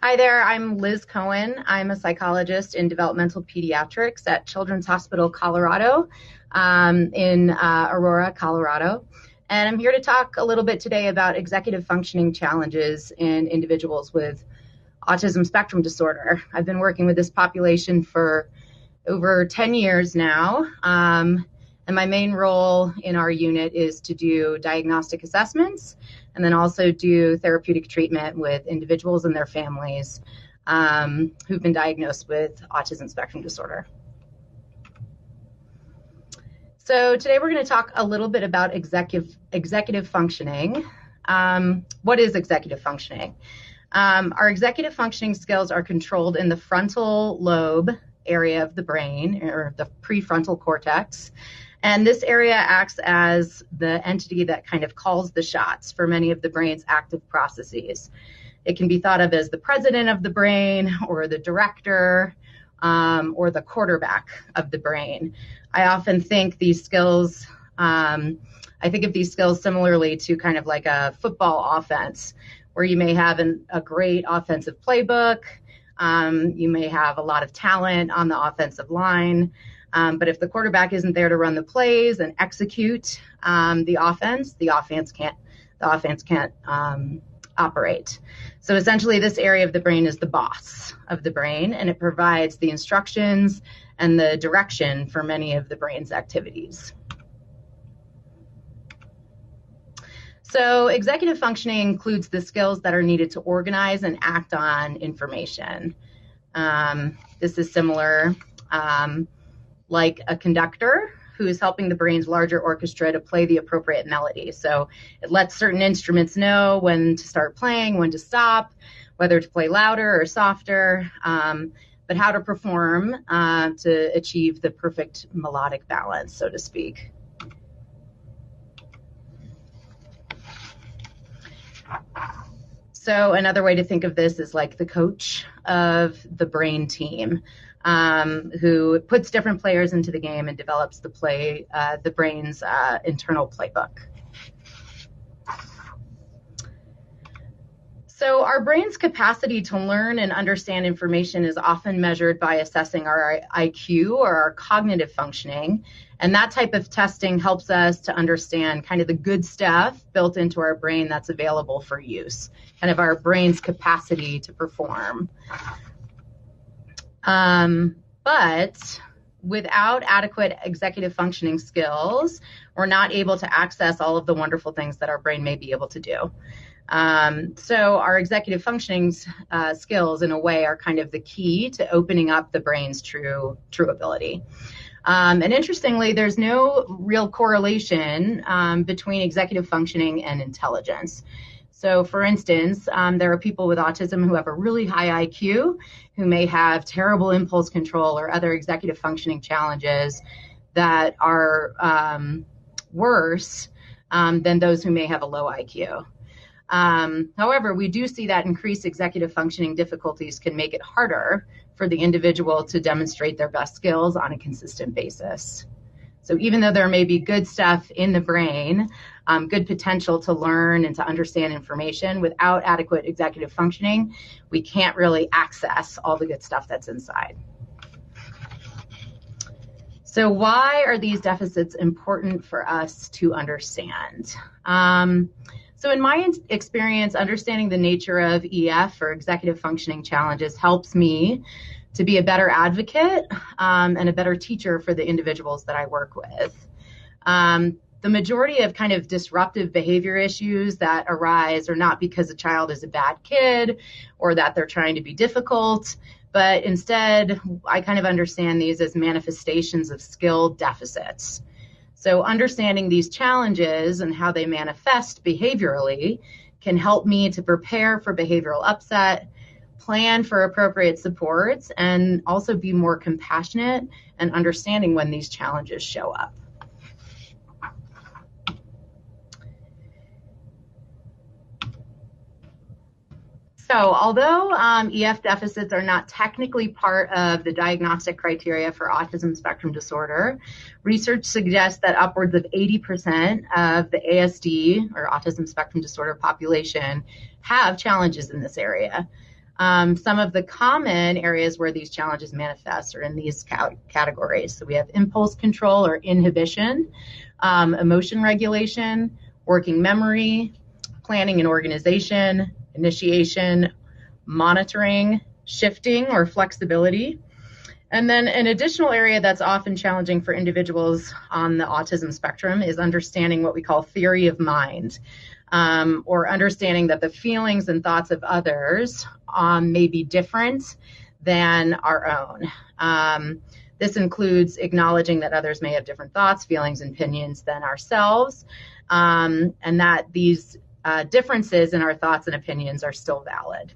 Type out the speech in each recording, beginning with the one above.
Hi there, I'm Liz Coan. I'm a psychologist in developmental pediatrics at Children's Hospital Colorado in Aurora, Colorado. And I'm here to talk a little bit today about executive functioning challenges in individuals with autism spectrum disorder. I've been working with this population for over 10 years now. And my main role in our unit is to do diagnostic assessments and then also do therapeutic treatment with individuals and their families who've been diagnosed with autism spectrum disorder. So today we're going to talk a little bit about executive functioning. What is executive functioning? Our executive functioning skills are controlled in the frontal lobe area of the brain, or the prefrontal cortex. And this area acts as the entity that kind of calls the shots for many of the brain's active processes. It can be thought of as the president of the brain, or the director, or the quarterback of the brain. I often think these skills, I think of these skills similarly to kind of like a football offense, where you may have a great offensive playbook, you may have a lot of talent on the offensive line, but if the quarterback isn't there to run the plays and execute the offense can't operate. So essentially, this area of the brain is the boss of the brain, and it provides the instructions and the direction for many of the brain's activities. So executive functioning includes the skills that are needed to organize and act on information. This is similar, like a conductor who is helping the brain's larger orchestra to play the appropriate melody. So it lets certain instruments know when to start playing, when to stop, whether to play louder or softer, but how to perform to achieve the perfect melodic balance, so to speak. So another way to think of this is like the coach of the brain team, who puts different players into the game and develops the brain's internal playbook. So our brain's capacity to learn and understand information is often measured by assessing our IQ, or our cognitive functioning. And that type of testing helps us to understand kind of the good stuff built into our brain that's available for use, kind of our brain's capacity to perform. But without adequate executive functioning skills, we're not able to access all of the wonderful things that our brain may be able to do. So our executive functioning skills, in a way, are kind of the key to opening up the brain's true ability. And interestingly, there's no real correlation between executive functioning and intelligence. So for instance, there are people with autism who have a really high IQ, who may have terrible impulse control or other executive functioning challenges that are worse than those who may have a low IQ. However, we do see that increased executive functioning difficulties can make it harder for the individual to demonstrate their best skills on a consistent basis. So even though there may be good stuff in the brain, good potential to learn and to understand information, without adequate executive functioning, we can't really access all the good stuff that's inside. So why are these deficits important for us to understand? So in my experience, understanding the nature of EF, or executive functioning challenges, helps me to be a better advocate and a better teacher for the individuals that I work with. The majority of kind of disruptive behavior issues that arise are not because a child is a bad kid or that they're trying to be difficult, but instead I kind of understand these as manifestations of skill deficits. So understanding these challenges and how they manifest behaviorally can help me to prepare for behavioral upset, plan for appropriate supports, and also be more compassionate and understanding when these challenges show up. So although EF deficits are not technically part of the diagnostic criteria for autism spectrum disorder, research suggests that upwards of 80% of the ASD, or autism spectrum disorder population, have challenges in this area. Some of the common areas where these challenges manifest are in these categories. So we have impulse control or inhibition, emotion regulation, working memory, planning and organization, initiation, monitoring, shifting or flexibility. And then an additional area that's often challenging for individuals on the autism spectrum is understanding what we call theory of mind, or understanding that the feelings and thoughts of others may be different than our own. This includes acknowledging that others may have different thoughts, feelings, and opinions than ourselves, and that these differences in our thoughts and opinions are still valid.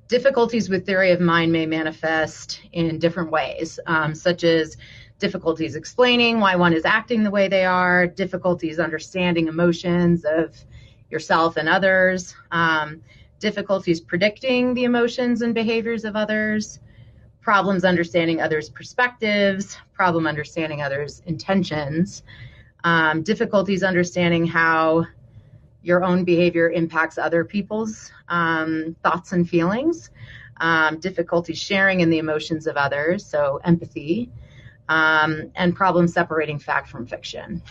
Difficulties with theory of mind may manifest in different ways, such as difficulties explaining why one is acting the way they are, difficulties understanding emotions of yourself and others, difficulties predicting the emotions and behaviors of others, problems understanding others' perspectives, problem understanding others' intentions, difficulties understanding how your own behavior impacts other people's thoughts and feelings, difficulty sharing in the emotions of others, so empathy, and problem separating fact from fiction.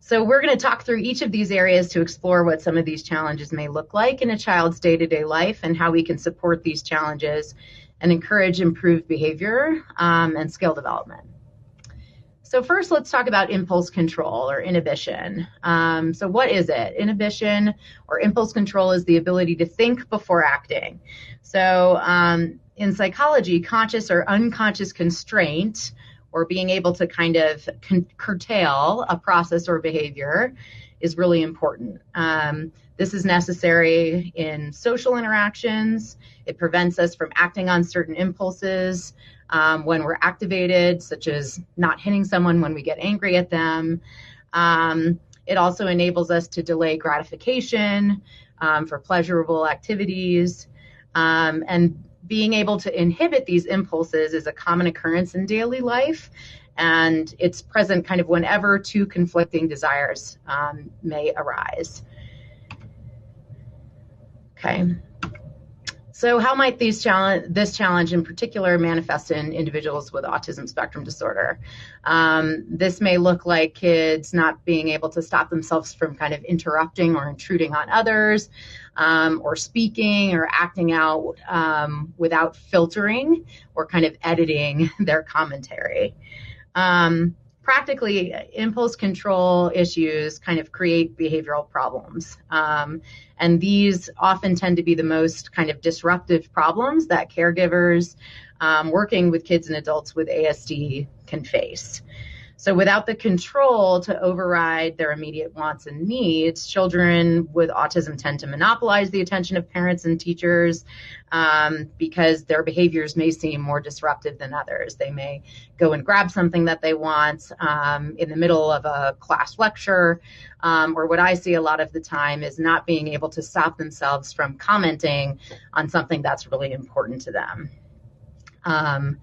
So we're going to talk through each of these areas to explore what some of these challenges may look like in a child's day-to-day life and how we can support these challenges and encourage improved behavior and skill development. So first, let's talk about impulse control or inhibition. So what is it? Inhibition or impulse control is the ability to think before acting. So in psychology, conscious or unconscious constraint, or being able to kind of curtail a process or behavior, is really important. This is necessary in social interactions. It prevents us from acting on certain impulses when we're activated, such as not hitting someone when we get angry at them. It also enables us to delay gratification for pleasurable activities. And being able to inhibit these impulses is a common occurrence in daily life, and it's present kind of whenever two conflicting desires may arise. Okay. So how might this challenge in particular manifest in individuals with autism spectrum disorder? This may look like kids not being able to stop themselves from kind of interrupting or intruding on others, or speaking or acting out without filtering or kind of editing their commentary. Practically, impulse control issues kind of create behavioral problems. And these often tend to be the most kind of disruptive problems that caregivers working with kids and adults with ASD can face. So without the control to override their immediate wants and needs, children with autism tend to monopolize the attention of parents and teachers because their behaviors may seem more disruptive than others. They may go and grab something that they want in the middle of a class lecture, or what I see a lot of the time is not being able to stop themselves from commenting on something that's really important to them. And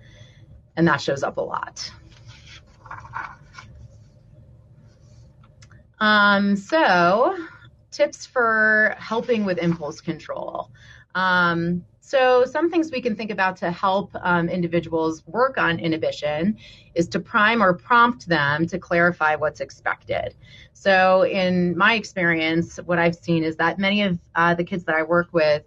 that shows up a lot. So tips for helping with impulse control. So some things we can think about to help individuals work on inhibition is to prime or prompt them to clarify what's expected. So in my experience, what I've seen is that many of the kids that I work with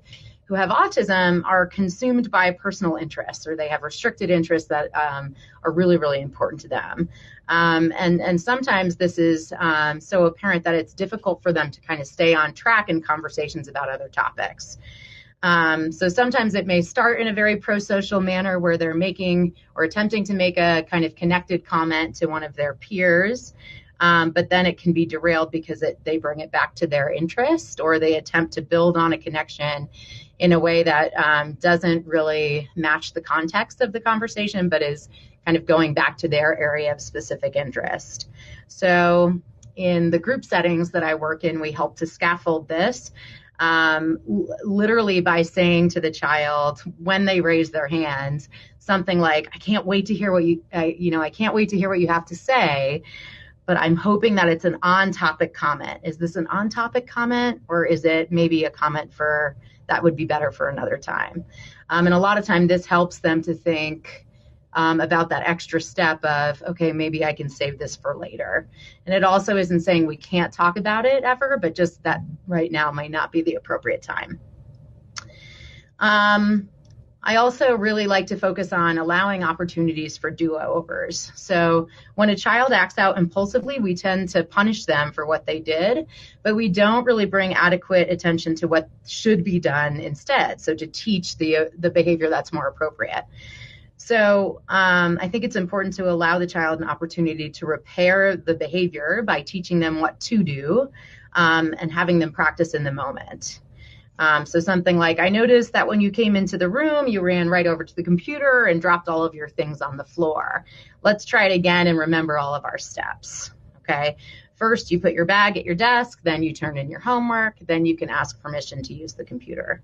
who have autism are consumed by personal interests, or they have restricted interests that are really, really important to them. And sometimes this is so apparent that it's difficult for them to kind of stay on track in conversations about other topics. So sometimes it may start in a very pro-social manner where they're making or attempting to make a kind of connected comment to one of their peers. But then it can be derailed because they bring it back to their interest, or they attempt to build on a connection in a way that doesn't really match the context of the conversation, but is kind of going back to their area of specific interest. So in the group settings that I work in, we help to scaffold this literally by saying to the child when they raise their hands, something like, I can't wait to hear what you have to say. but I'm hoping that it's an on-topic comment. Is this an on-topic comment, or is it maybe a comment for that would be better for another time? And a lot of time this helps them to think about that extra step of, okay, maybe I can save this for later. And it also isn't saying we can't talk about it ever, but just that right now might not be the appropriate time. I also really like to focus on allowing opportunities for do-overs. So when a child acts out impulsively, we tend to punish them for what they did, but we don't really bring adequate attention to what should be done instead. So to teach the behavior that's more appropriate. So I think it's important to allow the child an opportunity to repair the behavior by teaching them what to do and having them practice in the moment. So something like, I noticed that when you came into the room, you ran right over to the computer and dropped all of your things on the floor. Let's try it again and remember all of our steps. Okay. First, you put your bag at your desk, then you turn in your homework, then you can ask permission to use the computer.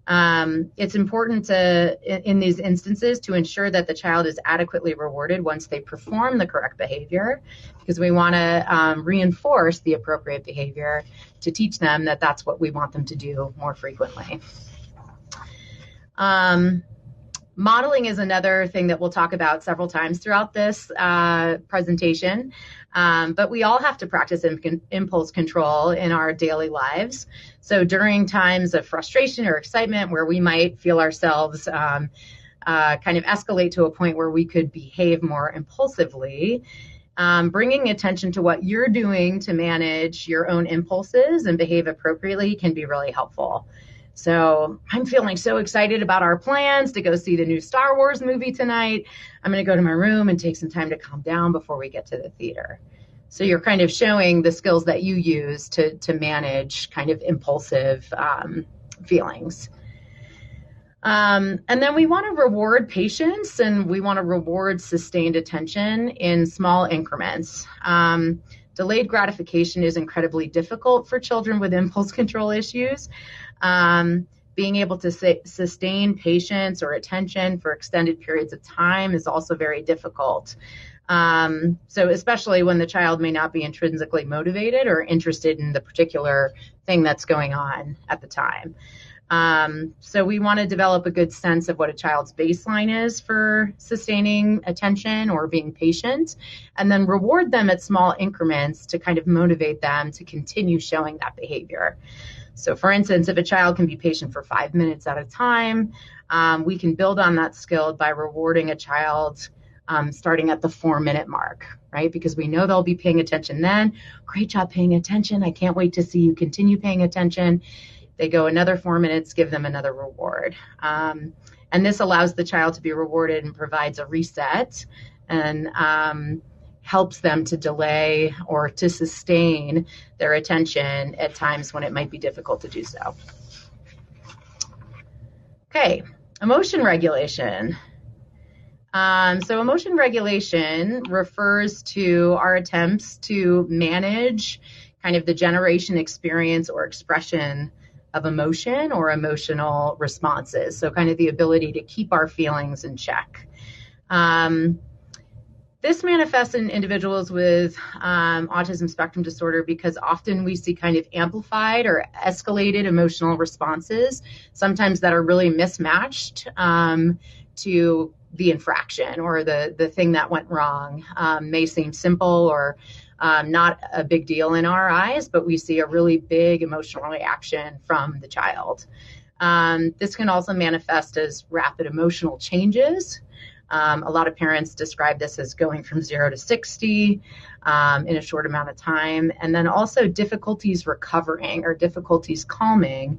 It's important in these instances to ensure that the child is adequately rewarded once they perform the correct behavior, because we want to reinforce the appropriate behavior to teach them that that's what we want them to do more frequently. Modeling is another thing that we'll talk about several times throughout this presentation, but we all have to practice impulse control in our daily lives. So during times of frustration or excitement where we might feel ourselves kind of escalate to a point where we could behave more impulsively, bringing attention to what you're doing to manage your own impulses and behave appropriately can be really helpful. So I'm feeling so excited about our plans to go see the new Star Wars movie tonight. I'm going to go to my room and take some time to calm down before we get to the theater. So you're kind of showing the skills that you use to manage kind of impulsive feelings. And then we want to reward patience, and we want to reward sustained attention in small increments. Delayed gratification is incredibly difficult for children with impulse control issues. Being able to sustain patience or attention for extended periods of time is also very difficult. So especially when the child may not be intrinsically motivated or interested in the particular thing that's going on at the time. So we want to develop a good sense of what a child's baseline is for sustaining attention or being patient, and then reward them at small increments to kind of motivate them to continue showing that behavior. So for instance, if a child can be patient for 5 minutes at a time, we can build on that skill by rewarding a child starting at the 4-minute mark, right? Because we know they'll be paying attention then. Great job paying attention. I can't wait to see you continue paying attention. They go another 4 minutes, give them another reward. And this allows the child to be rewarded and provides a reset and helps them to delay or to sustain their attention at times when it might be difficult to do so. Okay, emotion regulation. So emotion regulation refers to our attempts to manage kind of the generation, experience, or expression of emotion or emotional responses. So kind of the ability to keep our feelings in check. This manifests in individuals with autism spectrum disorder because often we see kind of amplified or escalated emotional responses, sometimes that are really mismatched to the infraction or the thing that went wrong. May seem simple or not a big deal in our eyes, but we see a really big emotional reaction from the child. This can also manifest as rapid emotional changes. A lot of parents describe this as going from 0 to 60 in a short amount of time, and then also difficulties recovering or difficulties calming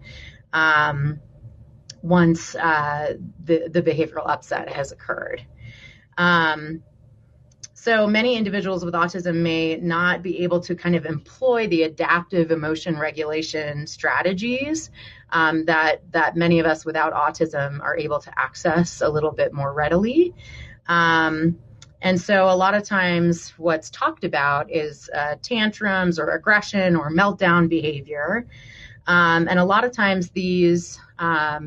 once the behavioral upset has occurred. So many individuals with autism may not be able to kind of employ the adaptive emotion regulation strategies that many of us without autism are able to access a little bit more readily. And so a lot of times what's talked about is tantrums or aggression or meltdown behavior. And a lot of times these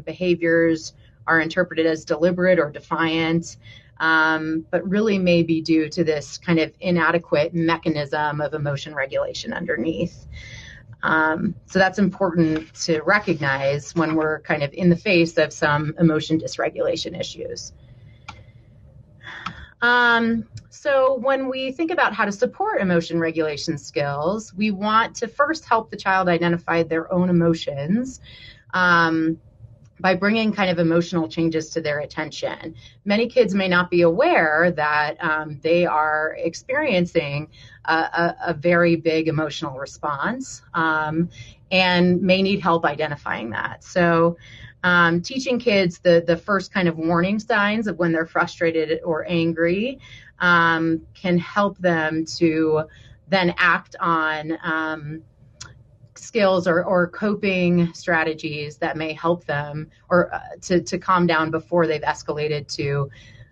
behaviors are interpreted as deliberate or defiant. but really may be due to this kind of inadequate mechanism of emotion regulation underneath. So that's important to recognize when we're kind of in the face of some emotion dysregulation issues. So when we think about how to support emotion regulation skills, we want to first help the child identify their own emotions by bringing kind of emotional changes to their attention. Many kids may not be aware that they are experiencing a very big emotional response and may need help identifying that. So teaching kids the first kind of warning signs of when they're frustrated or angry can help them to then act on skills or coping strategies that may help them or to calm down before they've escalated to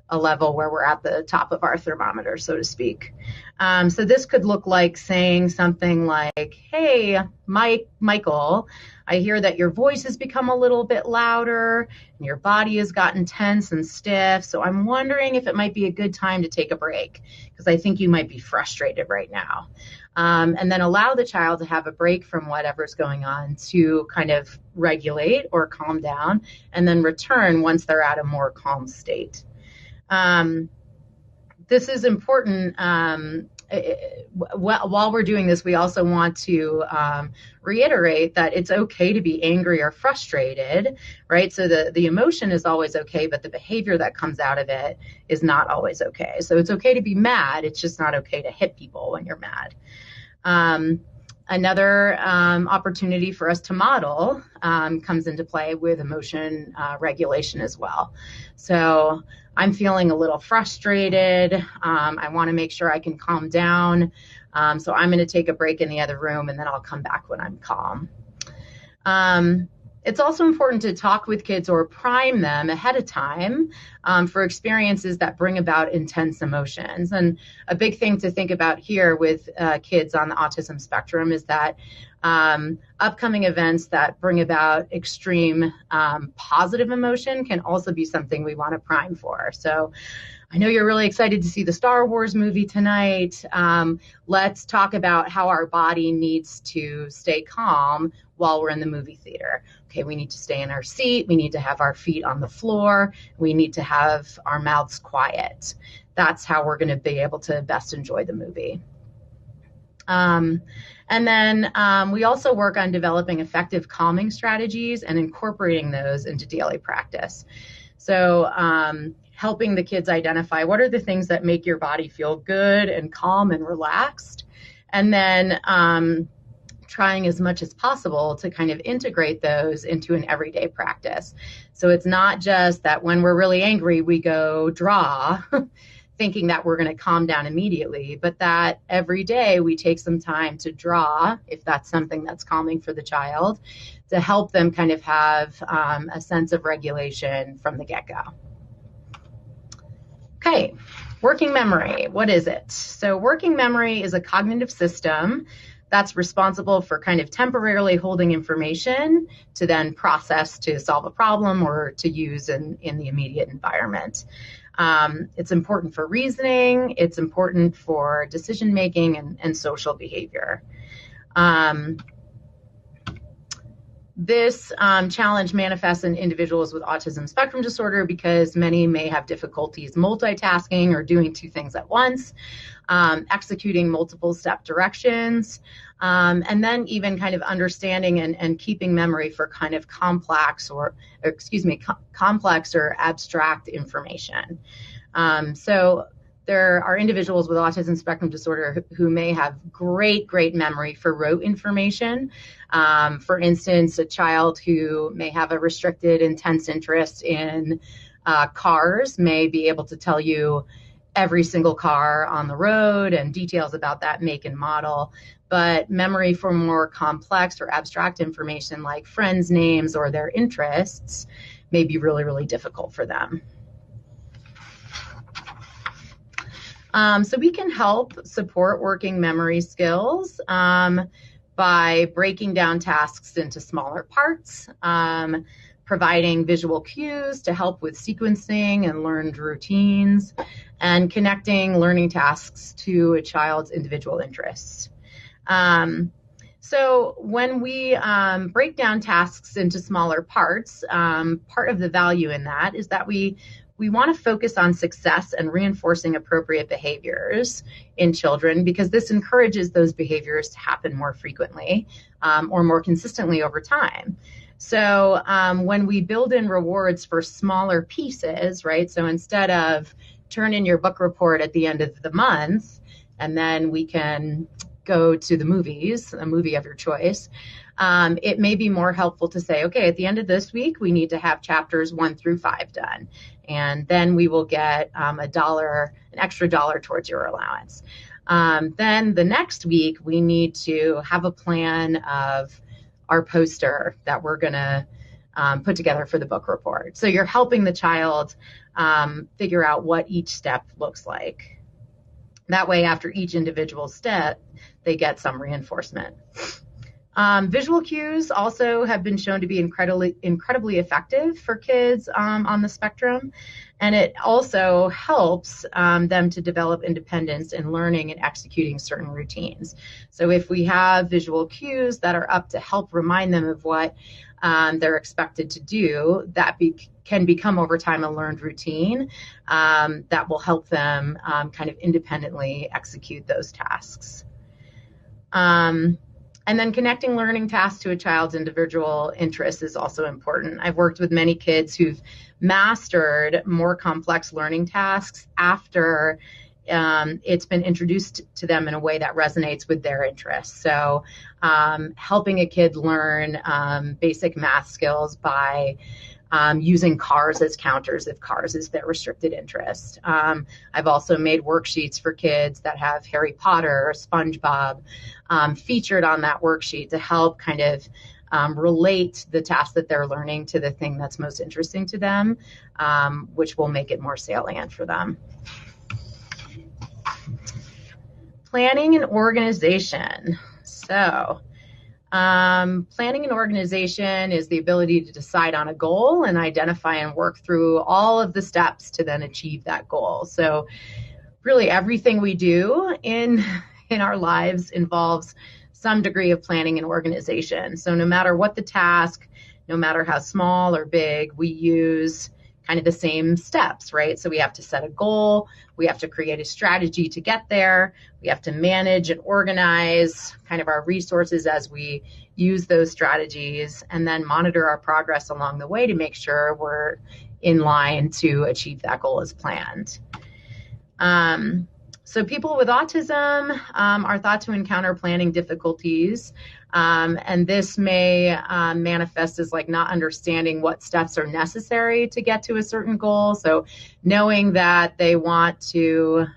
a level where we're at the top of our thermometer, so to speak. So this could look like saying something like, hey, Michael, I hear that your voice has become a little bit louder and your body has gotten tense and stiff. So I'm wondering if it might be a good time to take a break because I think you might be frustrated right now. And then allow the child to have a break from whatever's going on to kind of regulate or calm down and then return once they're at a more calm state. This is important. While we're doing this, we also want to reiterate that it's okay to be angry or frustrated, right? So the emotion is always okay, but the behavior that comes out of it is not always okay. So it's okay to be mad. It's just not okay to hit people when you're mad. Another opportunity for us to model comes into play with emotion regulation as well. So I'm feeling a little frustrated. I want to make sure I can calm down. So I'm going to take a break in the other room and then I'll come back when I'm calm. It's also important to talk with kids or prime them ahead of time for experiences that bring about intense emotions. And a big thing to think about here with kids on the autism spectrum is that upcoming events that bring about extreme positive emotion can also be something we want to prime for. So I know you're really excited to see the Star Wars movie tonight. Let's talk about how our body needs to stay calm while we're in the movie theater. Okay, we need to stay in our seat. We need to have our feet on the floor. We need to have our mouths quiet. That's how we're going to be able to best enjoy the movie. And then we also work on developing effective calming strategies and incorporating those into daily practice. So helping the kids identify what are the things that make your body feel good and calm and relaxed, and then trying as much as possible to kind of integrate those into an everyday practice. So it's not just that when we're really angry, we go draw, thinking that we're going to calm down immediately, but that every day we take some time to draw, if that's something that's calming for the child, to help them kind of have a sense of regulation from the get-go. Okay, working memory, what is it? So working memory is a cognitive system that's responsible for kind of temporarily holding information to then process to solve a problem or to use in the immediate environment. It's important for reasoning. It's important for decision making and social behavior. This challenge manifests in individuals with autism spectrum disorder because many may have difficulties multitasking or doing two things at once, executing multiple step directions, and then even kind of understanding and keeping memory for kind of complex or abstract information. So there are individuals with autism spectrum disorder who may have great memory for rote information. For instance, a child who may have a restricted, intense interest in cars may be able to tell you every single car on the road and details about that make and model. But memory for more complex or abstract information like friends' names or their interests may be really difficult for them. So we can help support working memory skills by breaking down tasks into smaller parts, providing visual cues to help with sequencing and learned routines, and connecting learning tasks to a child's individual interests. So when we break down tasks into smaller parts, part of the value in that is that we want to focus on success and reinforcing appropriate behaviors in children, because this encourages those behaviors to happen more frequently or more consistently over time. So when we build in rewards for smaller pieces, right? So instead of turn in your book report at the end of the month, and then we can go to the movies, a movie of your choice, it may be more helpful to say, okay, at the end of this week, we need to have chapters 1 through 5 done. And then we will get an extra $1 towards your allowance. Then the next week, we need to have a plan of our poster that we're going to put together for the book report. So you're helping the child figure out what each step looks like. That way, after each individual step, they get some reinforcement. Visual cues also have been shown to be incredibly effective for kids on the spectrum, and it also helps them to develop independence in learning and executing certain routines. So if we have visual cues that are up to help remind them of what they're expected to do, that can become over time a learned routine that will help them kind of independently execute those tasks. And then connecting learning tasks to a child's individual interests is also important. I've worked with many kids who've mastered more complex learning tasks after it's been introduced to them in a way that resonates with their interests. So helping a kid learn basic math skills by using cars as counters if cars is their restricted interest. I've also made worksheets for kids that have Harry Potter or SpongeBob featured on that worksheet to help kind of relate the task that they're learning to the thing that's most interesting to them, which will make it more salient for them. Planning and organization. So planning and organization is the ability to decide on a goal and identify and work through all of the steps to then achieve that goal. So really everything we do in our lives involves some degree of planning and organization. So no matter what the task, no matter how small or big, we use kind of the same steps, right? So we have to set a goal, we have to create a strategy to get there, we have to manage and organize kind of our resources as we use those strategies, and then monitor our progress along the way to make sure we're in line to achieve that goal as planned. So people with autism are thought to encounter planning difficulties, and this may manifest as like not understanding what steps are necessary to get to a certain goal. So knowing that they want to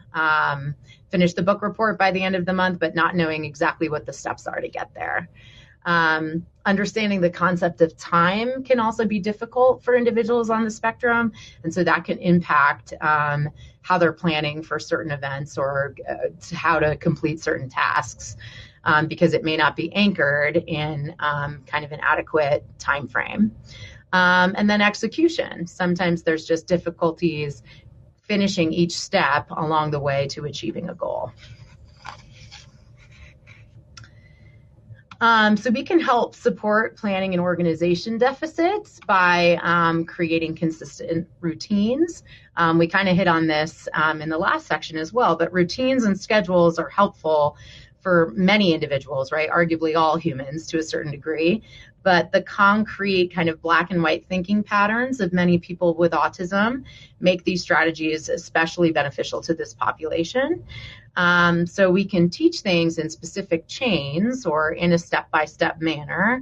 finish the book report by the end of the month, but not knowing exactly what the steps are to get there. Understanding the concept of time can also be difficult for individuals on the spectrum, and so that can impact how they're planning for certain events or how to complete certain tasks, because it may not be anchored in kind of an adequate time frame. And then execution. Sometimes there's just difficulties finishing each step along the way to achieving a goal. So we can help support planning and organization deficits by creating consistent routines. We kind of hit on this in the last section as well, but routines and schedules are helpful for many individuals, right? Arguably all humans to a certain degree. But the concrete kind of black and white thinking patterns of many people with autism make these strategies especially beneficial to this population. So we can teach things in specific chains or in a step-by-step manner,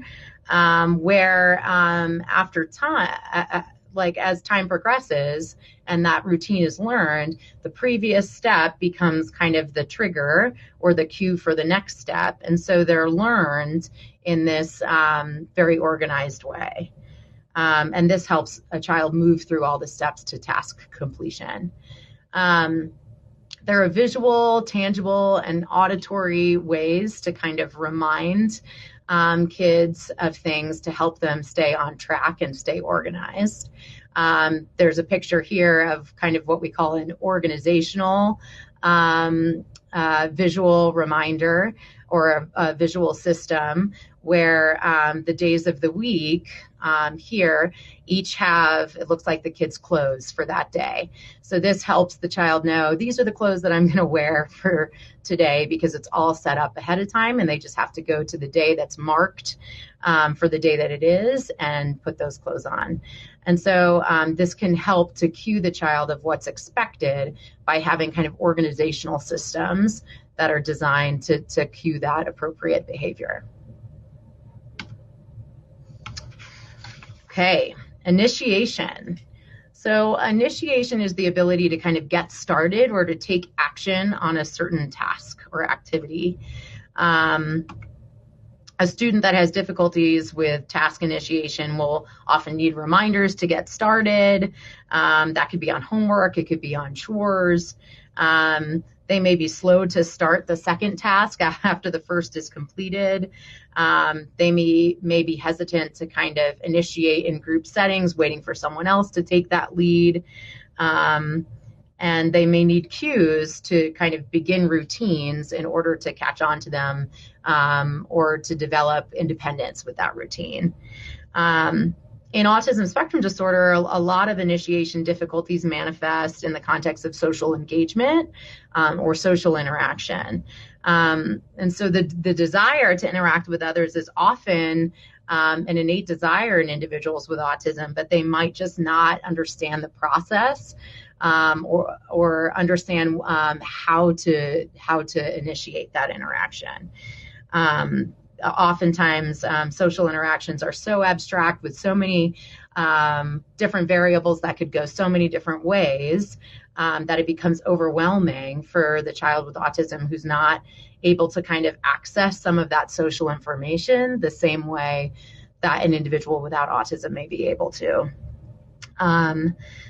where after time, like as time progresses and that routine is learned, the previous step becomes kind of the trigger or the cue for the next step. And so they're learned in this very organized way. And this helps a child move through all the steps to task completion. There are visual, tangible, and auditory ways to kind of remind kids of things to help them stay on track and stay organized. There's a picture here of kind of what we call an organizational visual reminder or a visual system where the days of the week here each have, it looks like the kid's clothes for that day. So this helps the child know these are the clothes that I'm going to wear for today, because it's all set up ahead of time and they just have to go to the day that's marked for the day that it is and put those clothes on. And so this can help to cue the child of what's expected by having kind of organizational systems that are designed to cue that appropriate behavior. Okay, initiation. So initiation is the ability to kind of get started or to take action on a certain task or activity. A student that has difficulties with task initiation will often need reminders to get started. That could be on homework, it could be on chores. They may be slow to start the second task after the first is completed. They may be hesitant to kind of initiate in group settings, waiting for someone else to take that lead. And they may need cues to kind of begin routines in order to catch on to them or to develop independence with that routine. In autism spectrum disorder, a lot of initiation difficulties manifest in the context of social engagement or social interaction. And so the desire to interact with others is often an innate desire in individuals with autism, but they might just not understand the process or understand how to initiate that interaction. Oftentimes, social interactions are so abstract with so many different variables that could go so many different ways that it becomes overwhelming for the child with autism who's not able to kind of access some of that social information the same way that an individual without autism may be able to.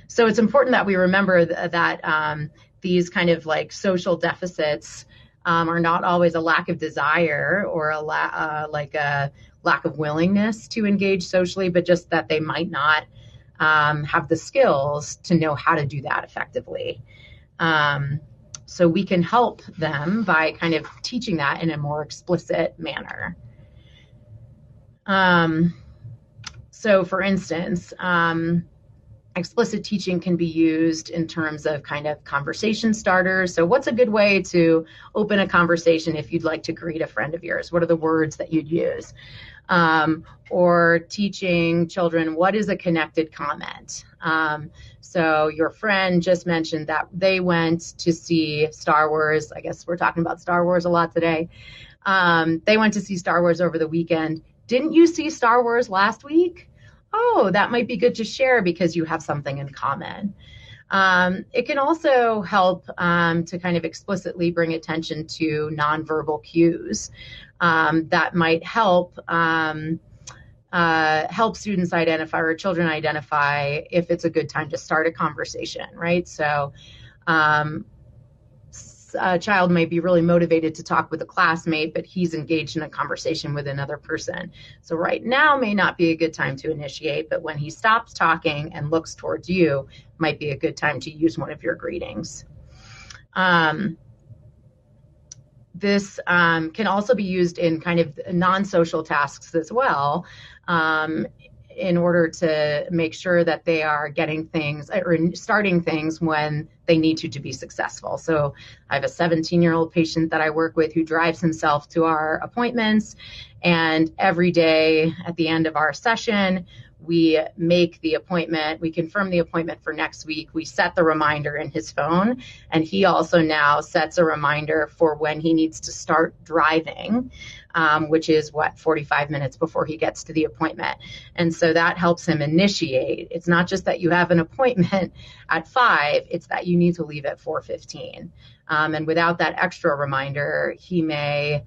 So it's important that we remember that these kind of like social deficits are not always a lack of desire or a lack of willingness to engage socially, but just that they might not have the skills to know how to do that effectively. So we can help them by kind of teaching that in a more explicit manner. So for instance, explicit teaching can be used in terms of kind of conversation starters. So what's a good way to open a conversation if you'd like to greet a friend of yours? What are the words that you'd use? Or teaching children what is a connected comment. So your friend just mentioned that they went to see Star Wars. I guess we're talking about Star Wars a lot today. They went to see Star Wars over the weekend. Didn't you see Star Wars last week? Oh, that might be good to share because you have something in common. It can also help to kind of explicitly bring attention to nonverbal cues that might help students identify or children identify if it's a good time to start a conversation, right? So a child may be really motivated to talk with a classmate, but he's engaged in a conversation with another person. So right now may not be a good time to initiate, but when he stops talking and looks towards you, might be a good time to use one of your greetings. This can also be used in kind of non-social tasks as well, in order to make sure that they are getting things or starting things when they need to be successful. So I have a 17-year-old patient that I work with who drives himself to our appointments, and every day at the end of our session, we make the appointment, we confirm the appointment for next week, we set the reminder in his phone, and he also now sets a reminder for when he needs to start driving, which is 45 minutes before he gets to the appointment. And so that helps him initiate. It's not just that you have an appointment at 5, it's that you need to leave at 4:15. And without that extra reminder, he may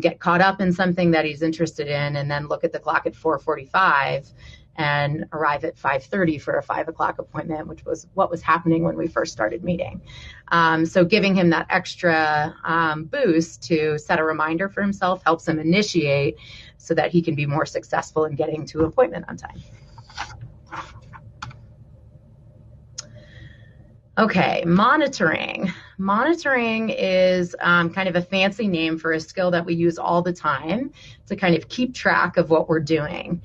get caught up in something that he's interested in and then look at the clock at 4:45 and arrive at 5:30 for a 5 o'clock appointment, which was what was happening when we first started meeting. So giving him that extra boost to set a reminder for himself helps him initiate so that he can be more successful in getting to an appointment on time. Okay, monitoring. Monitoring is kind of a fancy name for a skill that we use all the time to kind of keep track of what we're doing.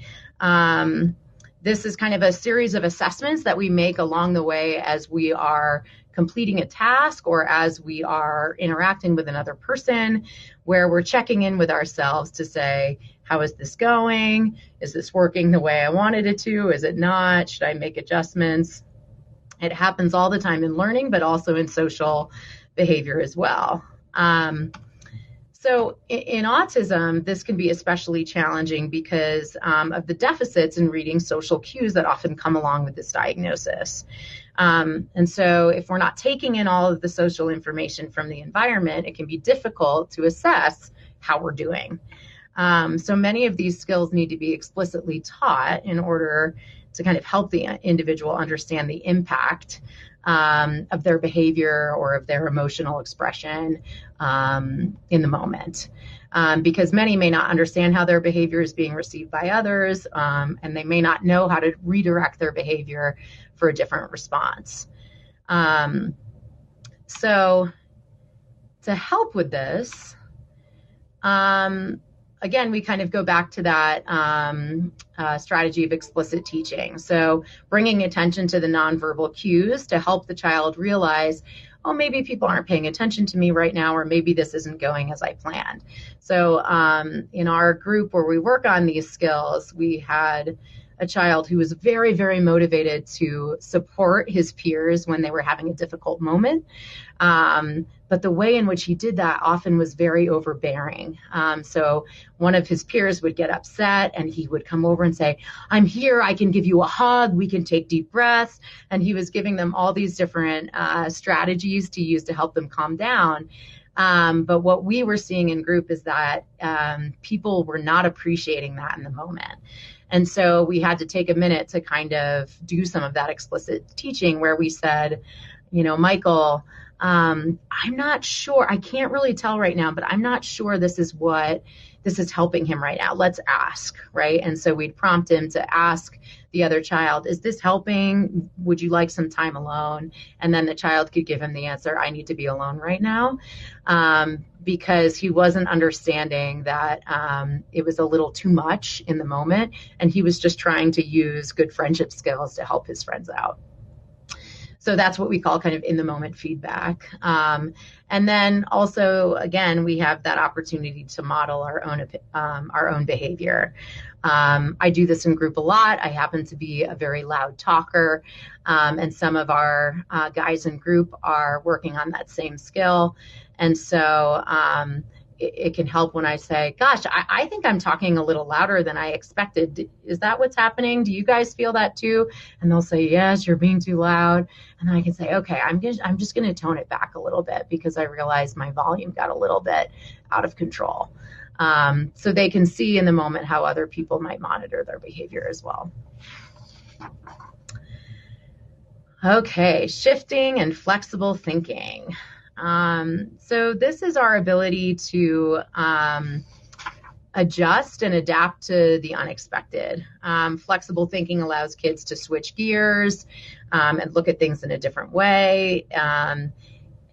This is kind of a series of assessments that we make along the way as we are completing a task or as we are interacting with another person, where we're checking in with ourselves to say, how is this going? Is this working the way I wanted it to? Is it not? Should I make adjustments? It happens all the time in learning, but also in social behavior as well. So in autism, this can be especially challenging because of the deficits in reading social cues that often come along with this diagnosis. And so if we're not taking in all of the social information from the environment, it can be difficult to assess how we're doing. So many of these skills need to be explicitly taught in order to kind of help the individual understand the impact of their behavior or of their emotional expression in the moment. Because many may not understand how their behavior is being received by others, and they may not know how to redirect their behavior for a different response. So to help with this, again, we kind of go back to that strategy of explicit teaching. So bringing attention to the nonverbal cues to help the child realize, oh, maybe people aren't paying attention to me right now, or maybe this isn't going as I planned. So in our group where we work on these skills, we had a child who was very, very motivated to support his peers when they were having a difficult moment. But the way in which he did that often was very overbearing. So one of his peers would get upset and he would come over and say, I'm here, I can give you a hug, we can take deep breaths. And he was giving them all these different strategies to use to help them calm down. But what we were seeing in group is that people were not appreciating that in the moment. And so we had to take a minute to kind of do some of that explicit teaching where we said, you know, Michael, I'm not sure, I can't really tell right now, but I'm not sure this is helping him right now. Let's ask, right? And so we'd prompt him to ask the other child, is this helping? Would you like some time alone? And then the child could give him the answer, I need to be alone right now. Because he wasn't understanding that it was a little too much in the moment. And he was just trying to use good friendship skills to help his friends out. So that's what we call kind of in the moment feedback. And then also, again, we have that opportunity to model our own behavior. I do this in group a lot. I happen to be a very loud talker, and some of our guys in group are working on that same skill. And so it can help when I say, gosh, I think I'm talking a little louder than I expected. Is that what's happening? Do you guys feel that too? And they'll say, yes, you're being too loud. And I can say, okay, I'm just going to tone it back a little bit because I realized my volume got a little bit out of control. So they can see in the moment how other people might monitor their behavior as well. Okay, shifting and flexible thinking. So this is our ability to adjust and adapt to the unexpected. Flexible thinking allows kids to switch gears and look at things in a different way.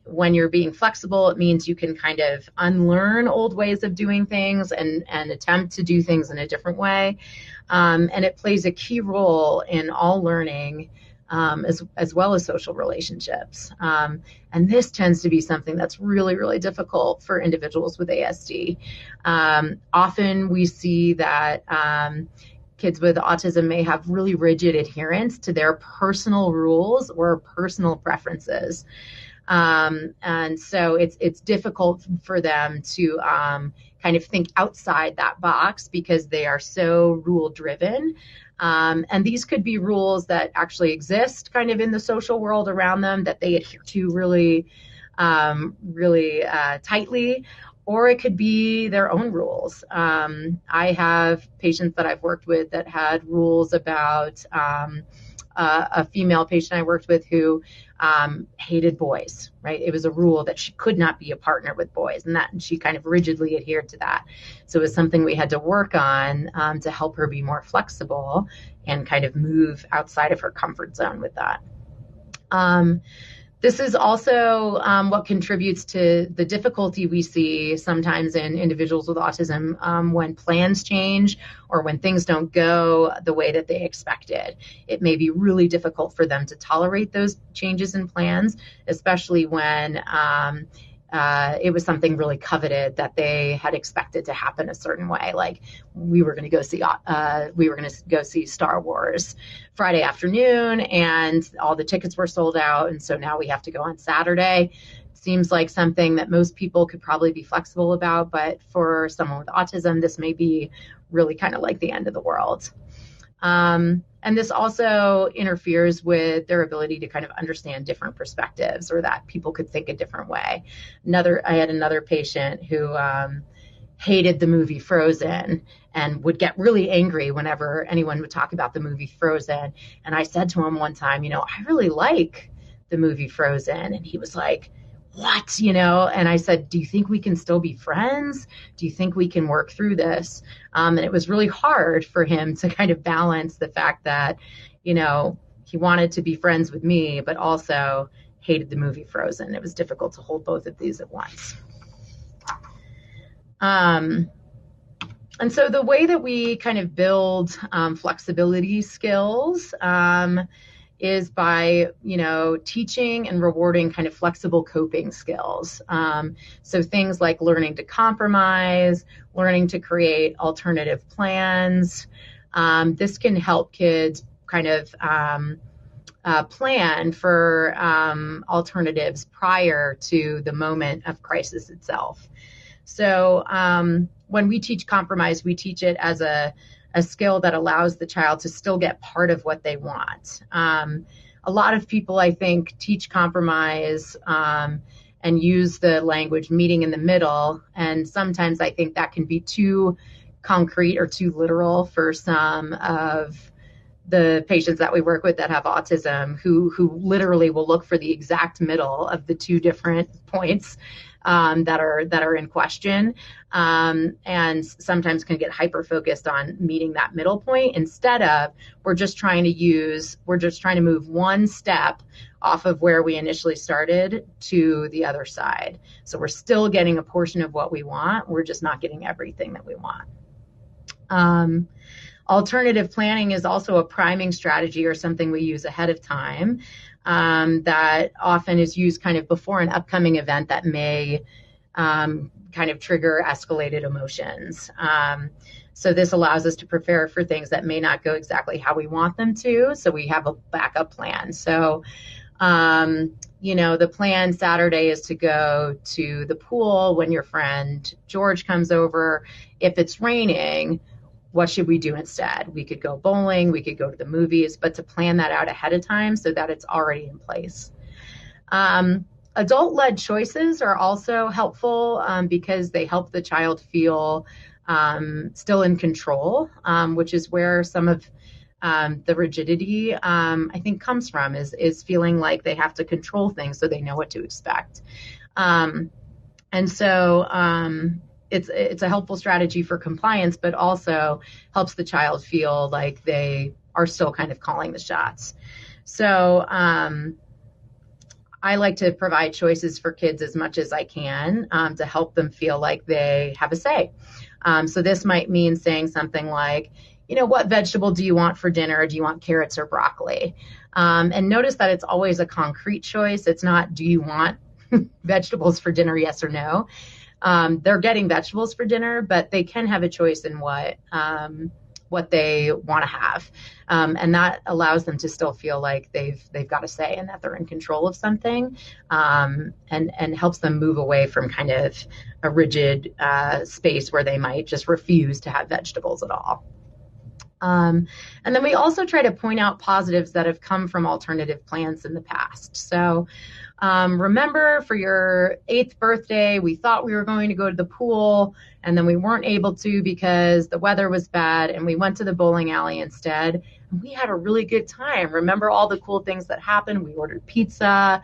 When you're being flexible, it means you can kind of unlearn old ways of doing things and attempt to do things in a different way. And it plays a key role in all learning, as well as social relationships. And this tends to be something that's really, really difficult for individuals with ASD. Often we see that kids with autism may have really rigid adherence to their personal rules or personal preferences. And so it's difficult for them to kind of think outside that box because they are so rule driven. And these could be rules that actually exist kind of in the social world around them that they adhere to really tightly, or it could be their own rules. I have patients that I've worked with that had rules about a female patient I worked with who hated boys, right? It was a rule that she could not be a partner with boys, and that she kind of rigidly adhered to that. So it was something we had to work on to help her be more flexible and kind of move outside of her comfort zone with that. This is also what contributes to the difficulty we see sometimes in individuals with autism when plans change or when things don't go the way that they expected. It may be really difficult for them to tolerate those changes in plans, especially when it was something really coveted that they had expected to happen a certain way. Like we were going to go see Star Wars Friday afternoon, and all the tickets were sold out, and so now we have to go on Saturday. Seems like something that most people could probably be flexible about, but for someone with autism, this may be really kind of like the end of the world. And this also interferes with their ability to kind of understand different perspectives, or that people could think a different way. I had another patient who hated the movie Frozen and would get really angry whenever anyone would talk about the movie Frozen. And I said to him one time, I really like the movie Frozen. And he was like, what? And I said, do you think we can still be friends? Do you think we can work through this? And it was really hard for him to kind of balance the fact that, he wanted to be friends with me, but also hated the movie Frozen. It was difficult to hold both of these at once. And so the way that we kind of build flexibility skills is by, teaching and rewarding kind of flexible coping skills. So things like learning to compromise, learning to create alternative plans. This can help kids kind of plan for alternatives prior to the moment of crisis itself. So when we teach compromise, we teach it as a skill that allows the child to still get part of what they want. A lot of people, I think, teach compromise and use the language meeting in the middle. And sometimes I think that can be too concrete or too literal for some of the patients that we work with that have autism, who literally will look for the exact middle of the two different points that are in question, and sometimes can get hyper focused on meeting that middle point instead of we're just trying to move one step off of where we initially started to the other side. So we're still getting a portion of what we want. We're just not getting everything that we want. Alternative planning is also a priming strategy, or something we use ahead of time, that often is used kind of before an upcoming event that may kind of trigger escalated emotions. So this allows us to prepare for things that may not go exactly how we want them to. So we have a backup plan. So, the plan Saturday is to go to the pool when your friend George comes over. If it's raining, what should we do instead? We could go bowling, we could go to the movies, but to plan that out ahead of time so that it's already in place. Adult-led choices are also helpful because they help the child feel still in control, which is where some of the rigidity, I think, comes from, is feeling like they have to control things so they know what to expect. It's a helpful strategy for compliance, but also helps the child feel like they are still kind of calling the shots. So I like to provide choices for kids as much as I can to help them feel like they have a say. So this might mean saying something like, what vegetable do you want for dinner? Do you want carrots or broccoli? And notice that it's always a concrete choice. It's not, do you want vegetables for dinner, yes or no? They're getting vegetables for dinner, but they can have a choice in what they want to have. And that allows them to still feel like they've got a say and that they're in control of something, and helps them move away from kind of a rigid space where they might just refuse to have vegetables at all. And then we also try to point out positives that have come from alternative plans in the past. So remember, for your 8th birthday, we thought we were going to go to the pool, and then we weren't able to because the weather was bad, and we went to the bowling alley instead. And we had a really good time. Remember all the cool things that happened? We ordered pizza.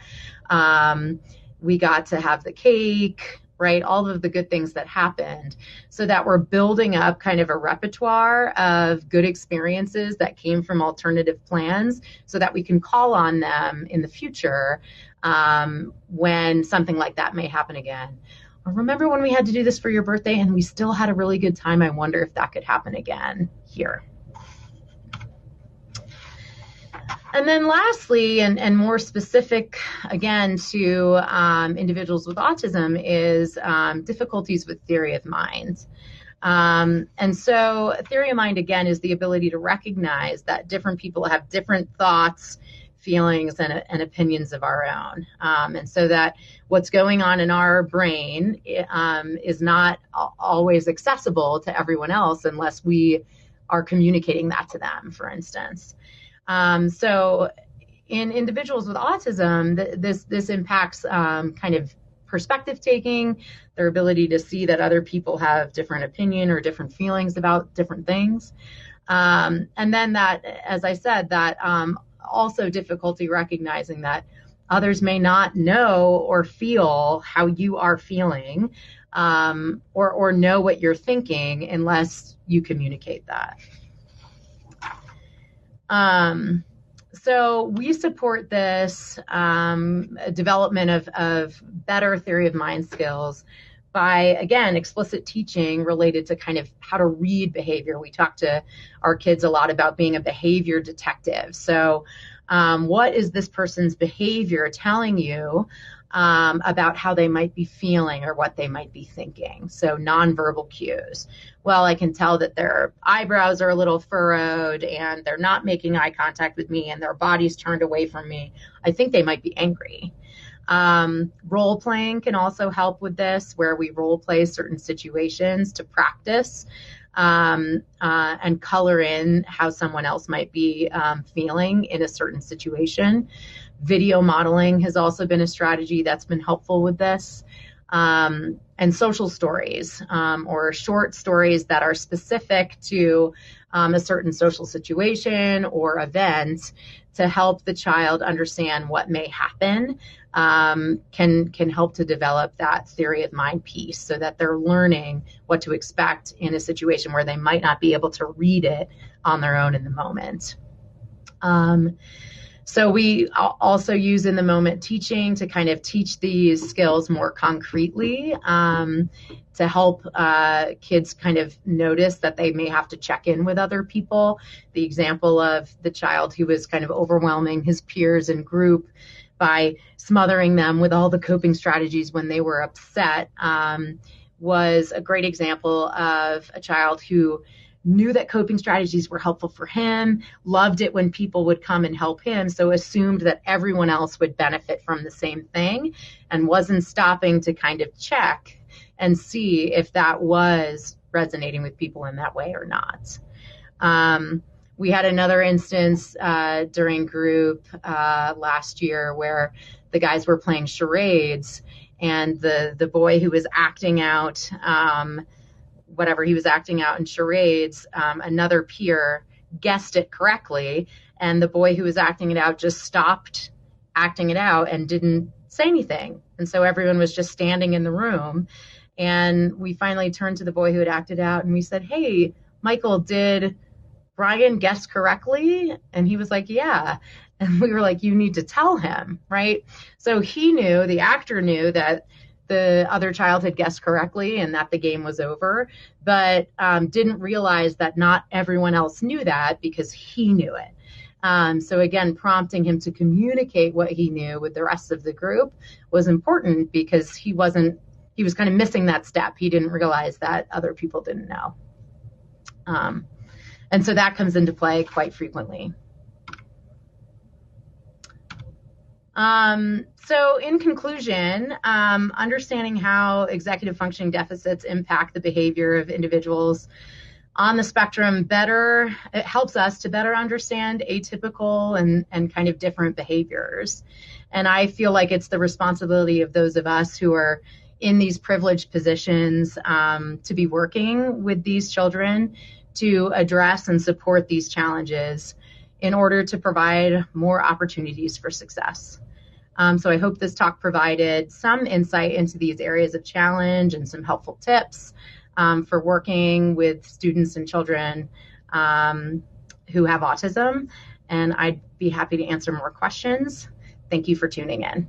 We got to have the cake, right? All of the good things that happened, so that we're building up kind of a repertoire of good experiences that came from alternative plans so that we can call on them in the future when something like that may happen again. Or remember when we had to do this for your birthday and we still had a really good time? I wonder if that could happen again here. And then lastly, and more specific, again, to individuals with autism, is difficulties with theory of mind. And so theory of mind, again, is the ability to recognize that different people have different thoughts, feelings, and opinions of our own. And so that what's going on in our brain is not always accessible to everyone else unless we are communicating that to them, for instance. So in individuals with autism, this impacts kind of perspective taking, their ability to see that other people have different opinion or different feelings about different things. And then that, as I said, that also difficulty recognizing that others may not know or feel how you are feeling, or know what you're thinking unless you communicate that. So we support this development of better theory of mind skills by, again, explicit teaching related to kind of how to read behavior. We talk to our kids a lot about being a behavior detective. So what is this person's behavior telling you about how they might be feeling or what they might be thinking? So nonverbal cues. Well, I can tell that their eyebrows are a little furrowed and they're not making eye contact with me and their body's turned away from me. I think they might be angry. Role playing can also help with this, where we role play certain situations to practice and color in how someone else might be feeling in a certain situation. Video modeling has also been a strategy that's been helpful with this. And social stories, or short stories that are specific to a certain social situation or event to help the child understand what may happen, can help to develop that theory of mind piece so that they're learning what to expect in a situation where they might not be able to read it on their own in the moment. So we also use in the moment teaching to kind of teach these skills more concretely, to help kids kind of notice that they may have to check in with other people. The example of the child who was kind of overwhelming his peers and group by smothering them with all the coping strategies when they were upset was a great example of a child who knew that coping strategies were helpful for him, loved it when people would come and help him, so assumed that everyone else would benefit from the same thing and wasn't stopping to kind of check and see if that was resonating with people in that way or not. We had another instance during group last year where the guys were playing charades, and the boy who was acting out whatever he was acting out in charades, another peer guessed it correctly, and the boy who was acting it out just stopped acting it out and didn't say anything. And so everyone was just standing in the room, and we finally turned to the boy who had acted out and we said, "Hey, Michael, did Brian guess correctly?" And he was like, "Yeah." And we were like, "You need to tell him," right? So he knew, the actor knew, that the other child had guessed correctly and that the game was over, but didn't realize that not everyone else knew that because he knew it. So again, prompting him to communicate what he knew with the rest of the group was important because he was kind of missing that step. He didn't realize that other people didn't know. And so that comes into play quite frequently. So in conclusion, understanding how executive functioning deficits impact the behavior of individuals on the spectrum it helps us to better understand atypical and kind of different behaviors. And I feel like it's the responsibility of those of us who are in these privileged positions to be working with these children to address and support these challenges in order to provide more opportunities for success. So I hope this talk provided some insight into these areas of challenge and some helpful tips for working with students and children who have autism. And I'd be happy to answer more questions. Thank you for tuning in.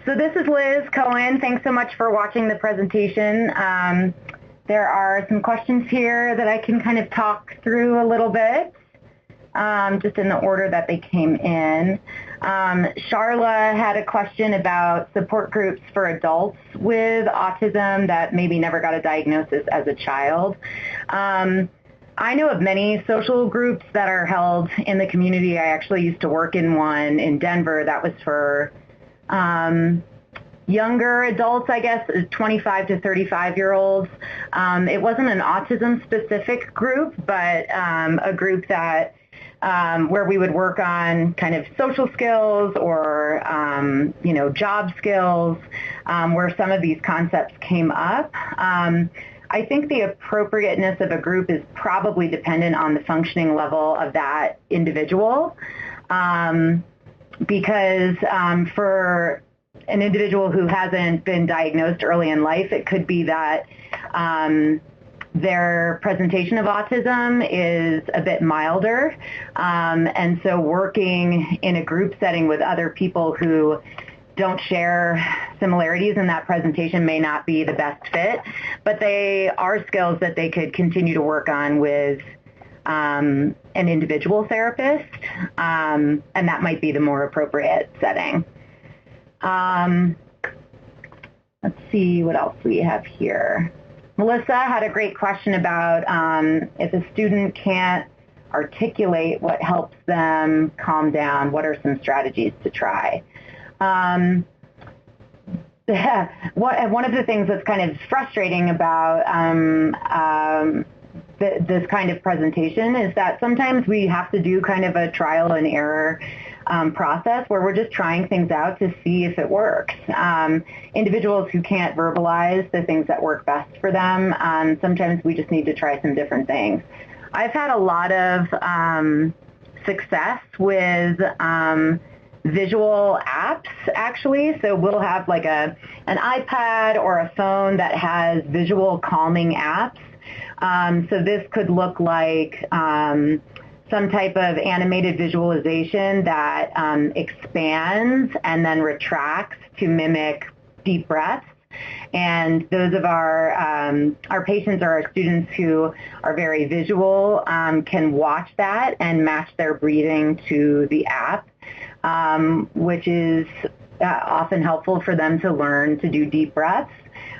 So this is Liz Coan. Thanks so much for watching the presentation. There are some questions here that I can kind of talk through a little bit, just in the order that they came in. Charla had a question about support groups for adults with autism that maybe never got a diagnosis as a child. I know of many social groups that are held in the community. I actually used to work in one in Denver that was for younger adults, I guess, 25 to 35-year-olds. It wasn't an autism-specific group, but a group that where we would work on kind of social skills or, job skills, where some of these concepts came up. I think the appropriateness of a group is probably dependent on the functioning level of that individual, because for an individual who hasn't been diagnosed early in life, it could be that their presentation of autism is a bit milder, and so working in a group setting with other people who don't share similarities in that presentation may not be the best fit, but they are skills that they could continue to work on with an individual therapist, and that might be the more appropriate setting. Let's see what else we have here. Melissa had a great question about if a student can't articulate what helps them calm down, what are some strategies to try? One of the things that's kind of frustrating about this kind of presentation is that sometimes we have to do kind of a trial and error process where we're just trying things out to see if it works. Individuals who can't verbalize the things that work best for them, sometimes we just need to try some different things. I've had a lot of success with visual apps, actually. So we'll have like an iPad or a phone that has visual calming apps. So this could look like some type of animated visualization that expands and then retracts to mimic deep breaths. And those of our patients or our students who are very visual can watch that and match their breathing to the app, which is often helpful for them to learn to do deep breaths.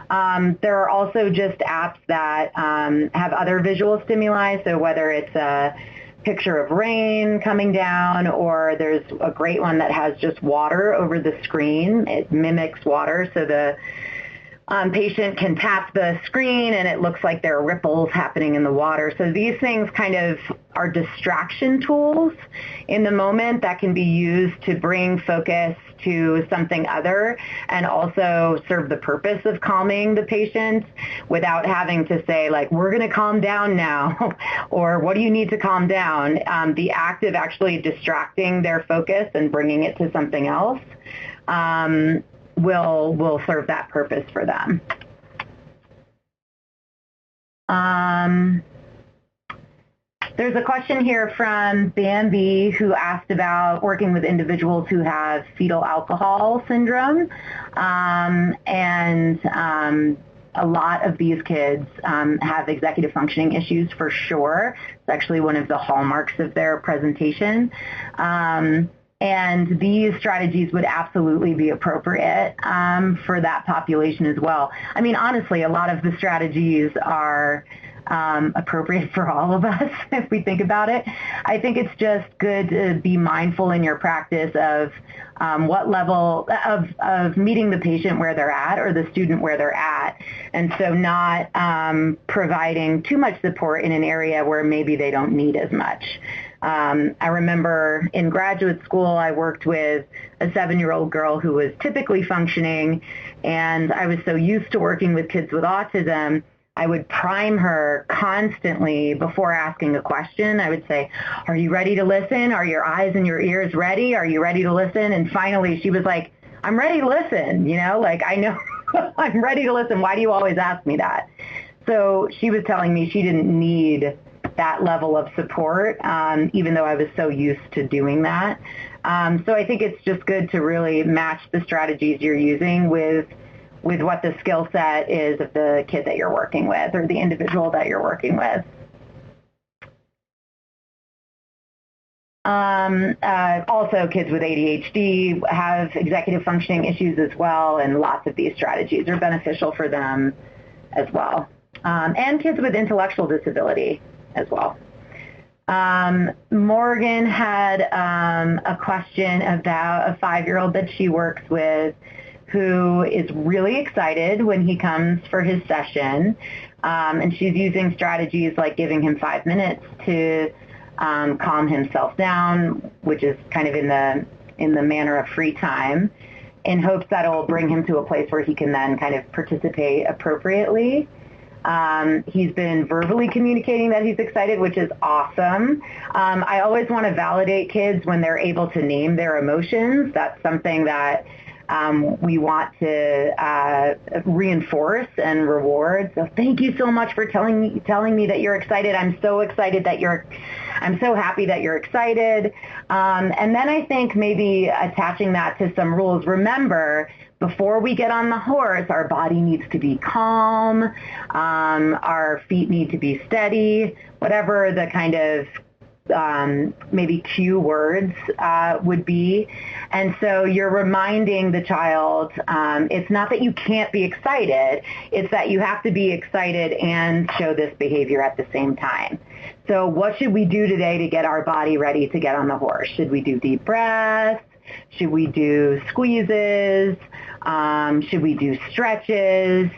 There are also just apps that have other visual stimuli, so whether it's a picture of rain coming down, or there's a great one that has just water over the screen. It mimics water, so the patient can tap the screen and it looks like there are ripples happening in the water. So these things kind of are distraction tools in the moment that can be used to bring focus to something other and also serve the purpose of calming the patient without having to say, like, we're going to calm down now, or what do you need to calm down? The act of actually distracting their focus and bringing it to something else will serve that purpose for them. There's a question here from Bambi who asked about working with individuals who have fetal alcohol syndrome. A lot of these kids have executive functioning issues for sure. It's actually one of the hallmarks of their presentation. And these strategies would absolutely be appropriate for that population as well. I mean, honestly, a lot of the strategies are appropriate for all of us if we think about it. I think it's just good to be mindful in your practice of what level of meeting the patient where they're at or the student where they're at, and so not providing too much support in an area where maybe they don't need as much. I remember in graduate school, I worked with a 7-year-old girl who was typically functioning, and I was so used to working with kids with autism, I would prime her constantly before asking a question. I would say, are you ready to listen? Are your eyes and your ears ready? Are you ready to listen? And finally, she was like, I'm ready to listen. Like, I know I'm ready to listen. Why do you always ask me that? So she was telling me she didn't need that level of support, even though I was so used to doing that. So I think it's just good to really match the strategies you're using with what the skill set is of the kid that you're working with or the individual that you're working with. Also, kids with ADHD have executive functioning issues as well, and lots of these strategies are beneficial for them as well. And kids with intellectual disability as well. Morgan had a question about a 5-year-old that she works with who is really excited when he comes for his session, and she's using strategies like giving him 5 minutes to calm himself down, which is kind of in the manner of free time, in hopes that it'll bring him to a place where he can then kind of participate appropriately. He's been verbally communicating that he's excited, which is awesome. I always want to validate kids when they're able to name their emotions. That's something that we want to reinforce and reward. So thank you so much for telling me that you're excited. I'm so happy that you're excited. And then I think maybe attaching that to some rules. Remember, before we get on the horse, our body needs to be calm, our feet need to be steady, whatever the kind of maybe cue words would be. And so you're reminding the child, it's not that you can't be excited, it's that you have to be excited and show this behavior at the same time. So what should we do today to get our body ready to get on the horse? Should we do deep breaths? Should we do squeezes? Should we do stretches?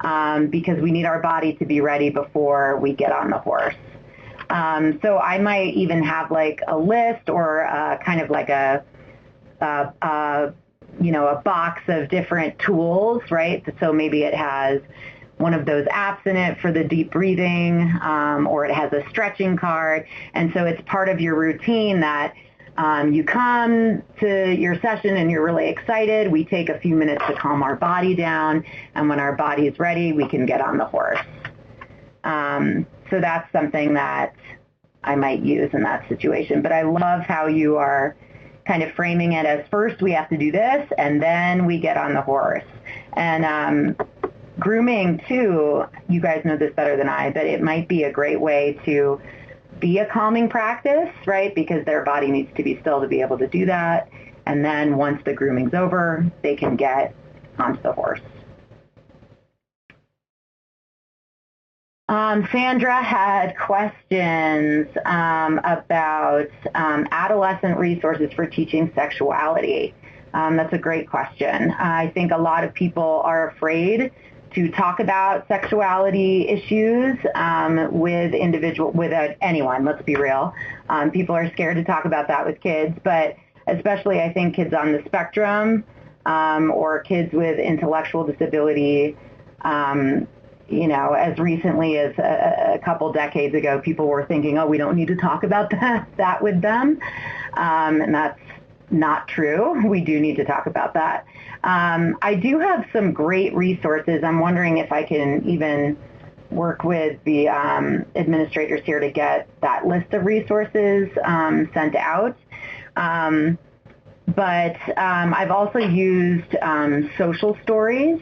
Because we need our body to be ready before we get on the horse. So I might even have like a list or kind of like a box of different tools, right? So maybe it has one of those apps in it for the deep breathing, or it has a stretching card. And so it's part of your routine that you come to your session and you're really excited. We take a few minutes to calm our body down, and when our body is ready, we can get on the horse. So that's something that I might use in that situation. But I love how you are kind of framing it as first we have to do this, and then we get on the horse. And grooming, too, you guys know this better than I, but it might be a great way to be a calming practice, right? Because their body needs to be still to be able to do that. And then once the grooming's over, they can get onto the horse. Sandra had questions about adolescent resources for teaching sexuality. That's a great question. I think a lot of people are afraid to talk about sexuality issues with anyone, let's be real. People are scared to talk about that with kids, but especially I think kids on the spectrum or kids with intellectual disability. As recently as a couple decades ago, people were thinking, oh, we don't need to talk about that with them. And that's not true. We do need to talk about that. I do have some great resources. I'm wondering if I can even work with the administrators here to get that list of resources sent out. But I've also used social stories,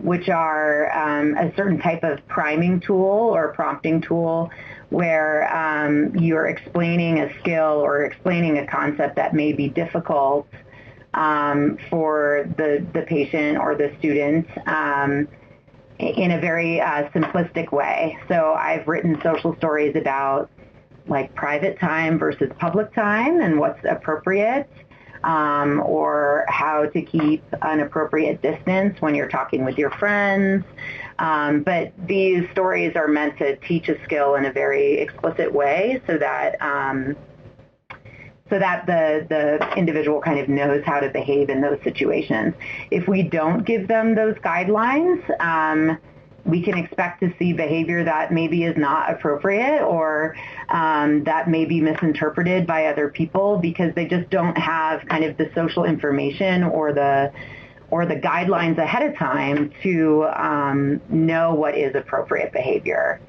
which are a certain type of priming tool or prompting tool where you're explaining a skill or explaining a concept that may be difficult for the patient or the student. in a very simplistic way. So I've written social stories about like private time versus public time and what's appropriate, or how to keep an appropriate distance when you're talking with your friends. But these stories are meant to teach a skill in a very explicit way so that the individual kind of knows how to behave in those situations. If we don't give them those guidelines, we can expect to see behavior that maybe is not appropriate, or that may be misinterpreted by other people because they just don't have kind of the social information or the guidelines ahead of time to know what is appropriate behavior.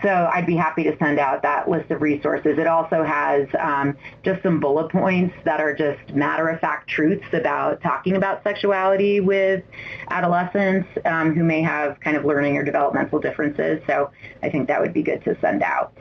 So I'd be happy to send out that list of resources. It also has just some bullet points that are just matter-of-fact truths about talking about sexuality with adolescents who may have kind of learning or developmental differences. So I think that would be good to send out.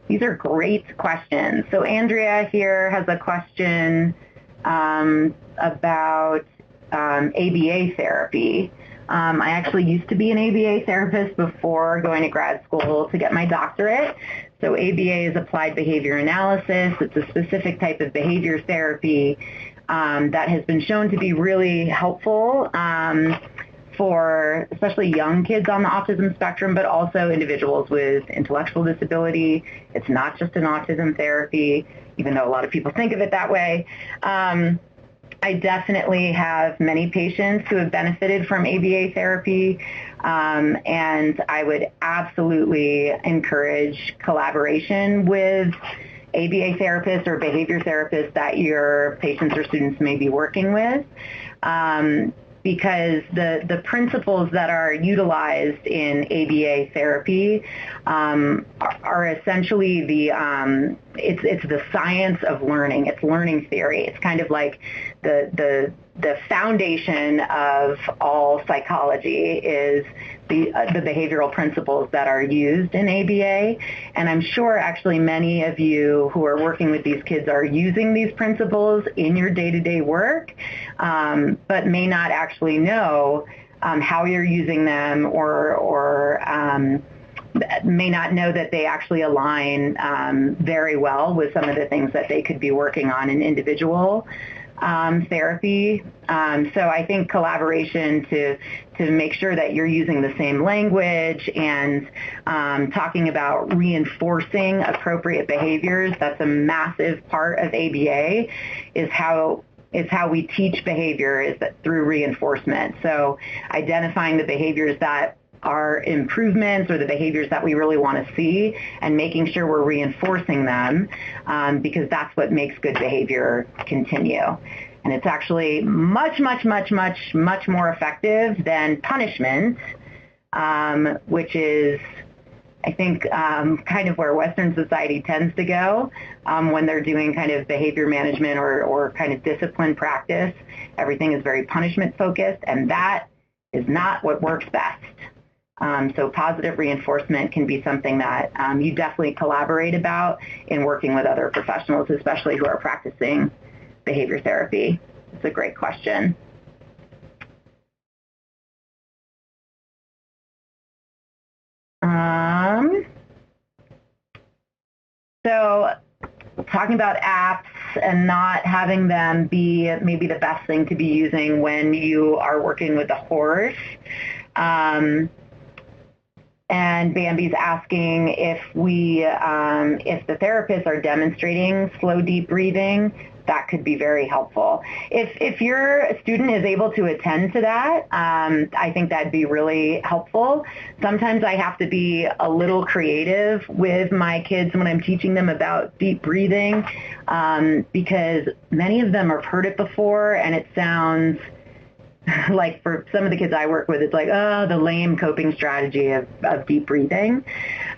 These are great questions. So Andrea here has a question about ABA therapy. I actually used to be an ABA therapist before going to grad school to get my doctorate. So ABA is applied behavior analysis. It's a specific type of behavior therapy that has been shown to be really helpful for especially young kids on the autism spectrum, but also individuals with intellectual disability. It's not just an autism therapy, even though a lot of people think of it that way. I definitely have many patients who have benefited from ABA therapy, and I would absolutely encourage collaboration with ABA therapists or behavior therapists that your patients or students may be working with, because the principles that are utilized in ABA therapy are essentially it's the science of learning. It's learning theory. It's kind of like the foundation of all psychology is the behavioral principles that are used in ABA. And I'm sure actually many of you who are working with these kids are using these principles in your day-to-day work, but may not actually know how you're using them, or may not know that they actually align very well with some of the things that they could be working on in individual therapy. So I think collaboration to make sure that you're using the same language and talking about reinforcing appropriate behaviors, that's a massive part of ABA, is how we teach behavior, is that through reinforcement. So identifying the behaviors that are improvements or the behaviors that we really want to see and making sure we're reinforcing them, because that's what makes good behavior continue. And it's actually much, much, much, much, much more effective than punishment, which is, I think, kind of where Western society tends to go when they're doing kind of behavior management or kind of discipline practice. Everything is very punishment focused, and that is not what works best. So positive reinforcement can be something that you definitely collaborate about in working with other professionals, especially who are practicing behavior therapy. It's a great question. So talking about apps and not having them be maybe the best thing to be using when you are working with a horse. And Bambi's asking if if the therapists are demonstrating slow, deep breathing, that could be very helpful. If your student is able to attend to that, I think that'd be really helpful. Sometimes I have to be a little creative with my kids when I'm teaching them about deep breathing, because many of them have heard it before, and it sounds like, for some of the kids I work with, it's like, oh, the lame coping strategy of deep breathing.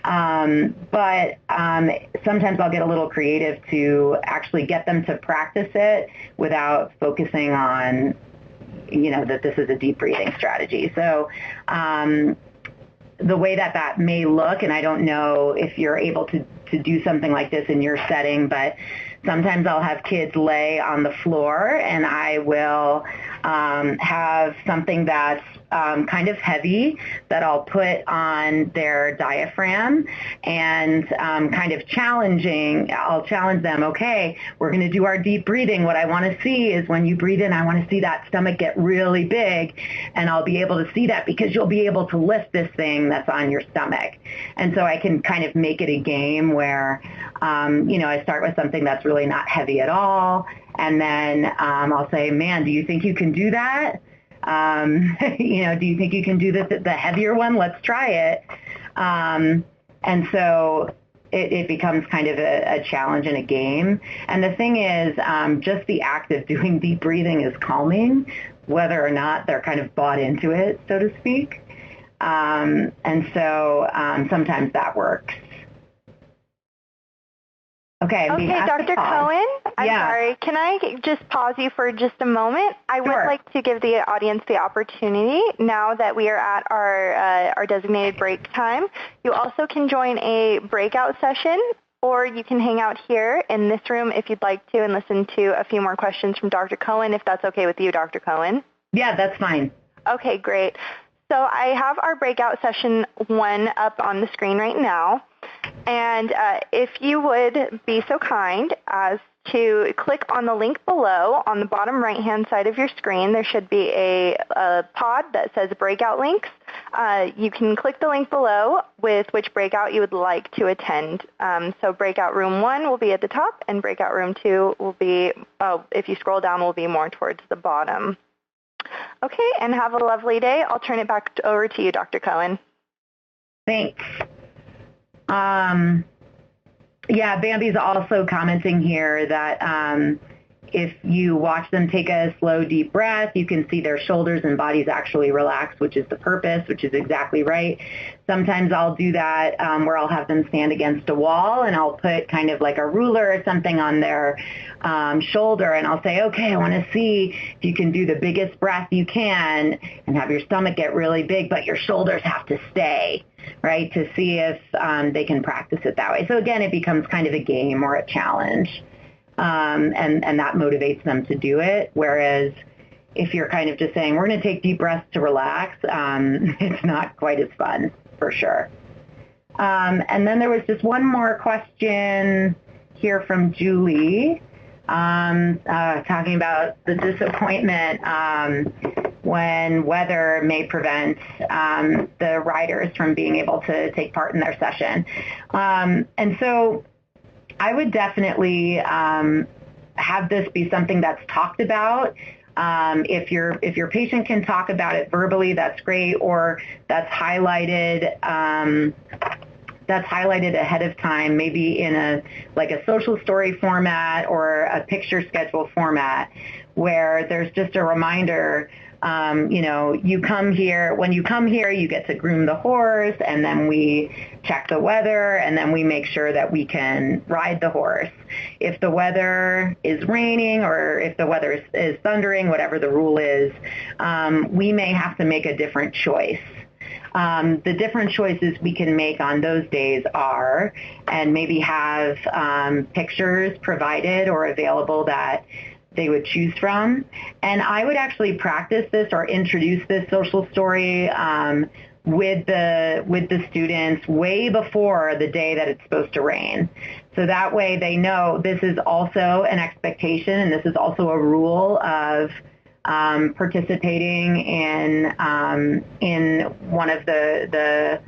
But sometimes I'll get a little creative to actually get them to practice it without focusing on, that this is a deep breathing strategy. So the way that may look, and I don't know if you're able to do something like this in your setting, but Sometimes I'll have kids lay on the floor, and I will have something that's kind of heavy that I'll put on their diaphragm and kind of challenging. I'll challenge them, okay, we're going to do our deep breathing. What I want to see is when you breathe in, I want to see that stomach get really big, and I'll be able to see that because you'll be able to lift this thing that's on your stomach. And so I can kind of make it a game where, I start with something that's really not heavy at all, and then I'll say, man, do you think you can do that? Do you think you can do the heavier one? Let's try it. And so it becomes kind of a challenge and a game. And the thing is, just the act of doing deep breathing is calming, whether or not they're kind of bought into it, so to speak. And so sometimes that works. Okay, Dr. Coan, I'm sorry. Can I just pause you for just a moment? I would like to give the audience the opportunity, now that we are at our designated break time. You also can join a breakout session, or you can hang out here in this room if you'd like to and listen to a few more questions from Dr. Coan, if that's okay with you, Dr. Coan. Yeah, that's fine. Okay, great. So I have our breakout session 1 up on the screen right now. And if you would be so kind as to click on the link below on the bottom right-hand side of your screen, there should be a pod that says breakout links. You can click the link below with which breakout you would like to attend. So breakout room 1 will be at the top, and breakout room 2 will be, if you scroll down, will be more towards the bottom. Okay, and have a lovely day. I'll turn it back over to you, Dr. Coan. Thanks. Bambi's also commenting here that if you watch them take a slow, deep breath, you can see their shoulders and bodies actually relax, which is the purpose, which is exactly right. Sometimes I'll do that where I'll have them stand against a wall, and I'll put kind of like a ruler or something on their shoulder, and I'll say, okay, I want to see if you can do the biggest breath you can and have your stomach get really big, but your shoulders have to stay, right, to see if they can practice it that way. So again, it becomes kind of a game or a challenge. And that motivates them to do it. Whereas if you're kind of just saying, we're going to take deep breaths to relax, it's not quite as fun, for sure. And then there was just one more question here from Julie, talking about the disappointment when weather may prevent the riders from being able to take part in their session. And so I would definitely have this be something that's talked about. If your patient can talk about it verbally, that's great, or that's highlighted ahead of time, maybe in a social story format or a picture schedule format, where there's just a reminder. You come here, when you come here, you get to groom the horse, and then we check the weather, and then we make sure that we can ride the horse. If the weather is raining, or if the weather is thundering, whatever the rule is, we may have to make a different choice. The different choices we can make on those days are, and maybe have pictures provided or available that they would choose from. And I would actually practice this or introduce this social story with the students way before the day that it's supposed to rain. So that way they know this is also an expectation, and this is also a rule of participating in one of the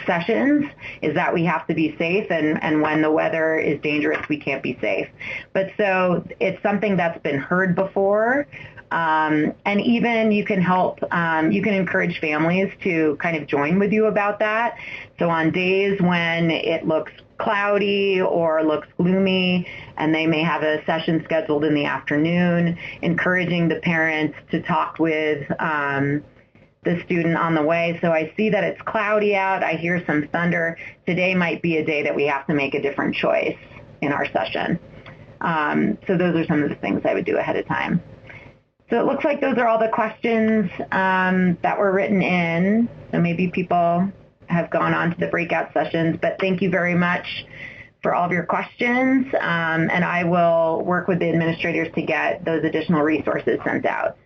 sessions, is that we have to be safe, and when the weather is dangerous, we can't be safe. But so it's something that's been heard before, and even you can help, you can encourage families to kind of join with you about that. So on days when it looks cloudy or looks gloomy, and they may have a session scheduled in the afternoon, encouraging the parents to talk with the student on the way. So I see that it's cloudy out. I hear some thunder. Today might be a day that we have to make a different choice in our session. So those are some of the things I would do ahead of time. So it looks like those are all the questions that were written in. So maybe people have gone on to the breakout sessions, but thank you very much for all of your questions, and I will work with the administrators to get those additional resources sent out.